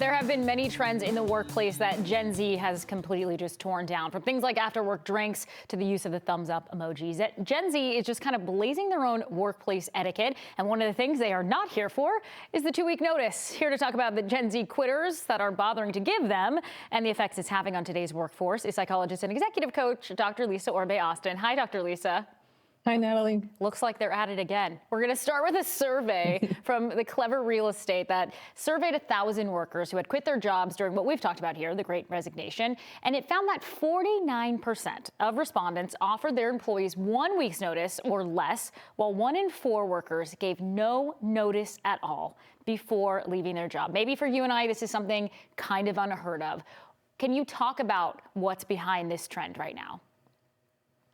There have been many trends in the workplace that Gen Z has completely just torn down, from things like after work drinks to the use of the thumbs up emojis. Gen Z is just kind of blazing their own workplace etiquette. And one of the things they are not here for is the 2-week notice. Here to talk about the Gen Z quitters that are bothering to give them and the effects it's having on today's workforce is psychologist and executive coach, Dr. Lisa Orbe-Austin. Hi, Dr. Lisa. Hi, Natalie. Looks like they're at it again. We're going to start with a survey from the Clever Real Estate that surveyed 1,000 workers who had quit their jobs during what we've talked about here, the Great Resignation. And it found that 49% of respondents offered their employees 1 week's notice or less, while 1 in 4 workers gave no notice at all before leaving their job. Maybe for you and I, this is something kind of unheard of. Can you talk about what's behind this trend right now?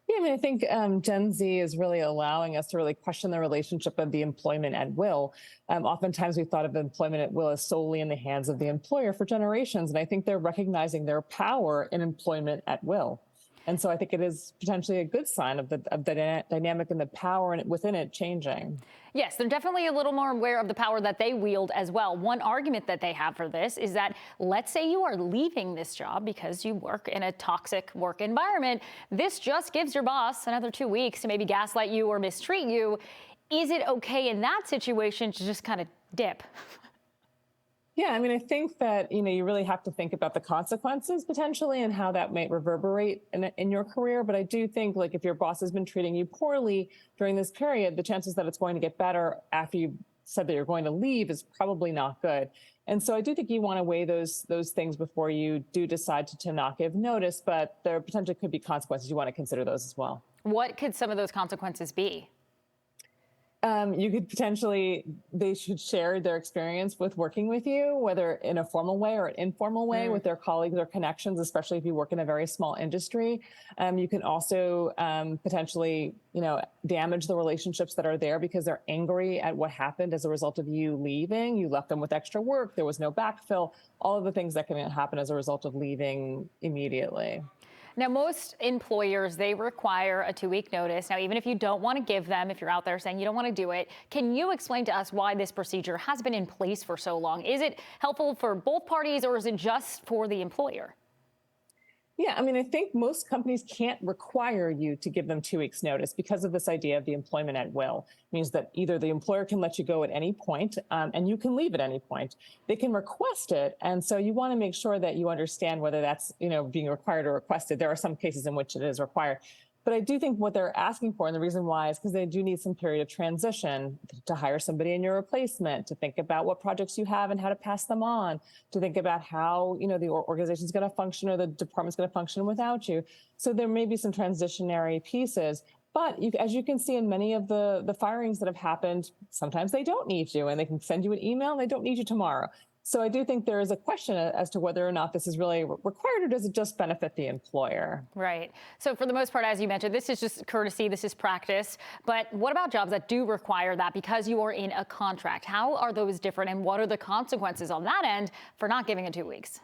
Yeah, I think Gen Z is really allowing us to really question the relationship of the employment at will. Oftentimes we thought of employment at will as solely in the hands of the employer for generations. And I think they're recognizing their power in employment at will. And so I think it is potentially a good sign of the dynamic and the power within it changing. Yes, they're definitely a little more aware of the power that they wield as well. One argument that they have for this is that, let's say you are leaving this job because you work in a toxic work environment. This just gives your boss another 2 weeks to maybe gaslight you or mistreat you. Is it okay in that situation to just kind of dip? Yeah, I mean, I think that, you really have to think about the consequences potentially and how that might reverberate in your career. But I do think, like, if your boss has been treating you poorly during this period, the chances that it's going to get better after you said that you're going to leave is probably not good. And so I do think you want to weigh those things before you do decide to not give notice. But there potentially could be consequences. You want to consider those as well. What could some of those consequences be? You could potentially, they should share their experience with working with you, whether in a formal way or an informal way with their colleagues or connections, especially if you work in a very small industry. You can also potentially, damage the relationships that are there because they're angry at what happened as a result of you leaving. You left them with extra work. There was no backfill. All of the things that can happen as a result of leaving immediately. Now, most employers, they require a 2-week notice. Now, even if you don't want to give them, if you're out there saying you don't want to do it, can you explain to us why this procedure has been in place for so long? Is it helpful for both parties, or is it just for the employer? Yeah, I mean, I think most companies can't require you to give them 2 weeks notice because of this idea of the employment at will. It means that either the employer can let you go at any point and you can leave at any point. They can request it. And so you want to make sure that you understand whether that's, being required or requested. There are some cases in which it is required. But I do think what they're asking for, and the reason why, is because they do need some period of transition to hire somebody in your replacement, to think about what projects you have and how to pass them on, to think about how, the organization's going to function or the department's going to function without you. So there may be some transitionary pieces. But as you can see in many of the firings that have happened, sometimes they don't need you, and they can send you an email and they don't need you tomorrow. So I do think there is a question as to whether or not this is really required, or does it just benefit the employer? Right. So for the most part, as you mentioned, this is just courtesy, this is practice. But what about jobs that do require that because you are in a contract? How are those different, and what are the consequences on that end for not giving it 2 weeks?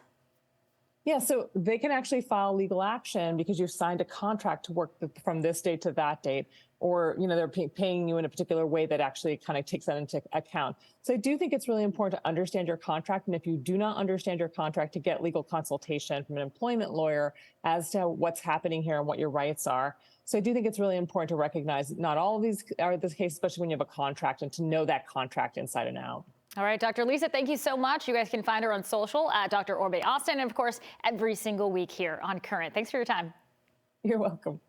Yeah, so they can actually file legal action because you've signed a contract to work from this date to that date, or they're paying you in a particular way that actually kind of takes that into account. So I do think it's really important to understand your contract, and if you do not understand your contract, to get legal consultation from an employment lawyer as to what's happening here and what your rights are. So I do think it's really important to recognize that not all of these are the case, especially when you have a contract, and to know that contract inside and out. All right, Dr. Lisa, thank you so much. You guys can find her on social at Dr. Orbe-Austin, and of course, every single week here on Current. Thanks for your time. You're welcome.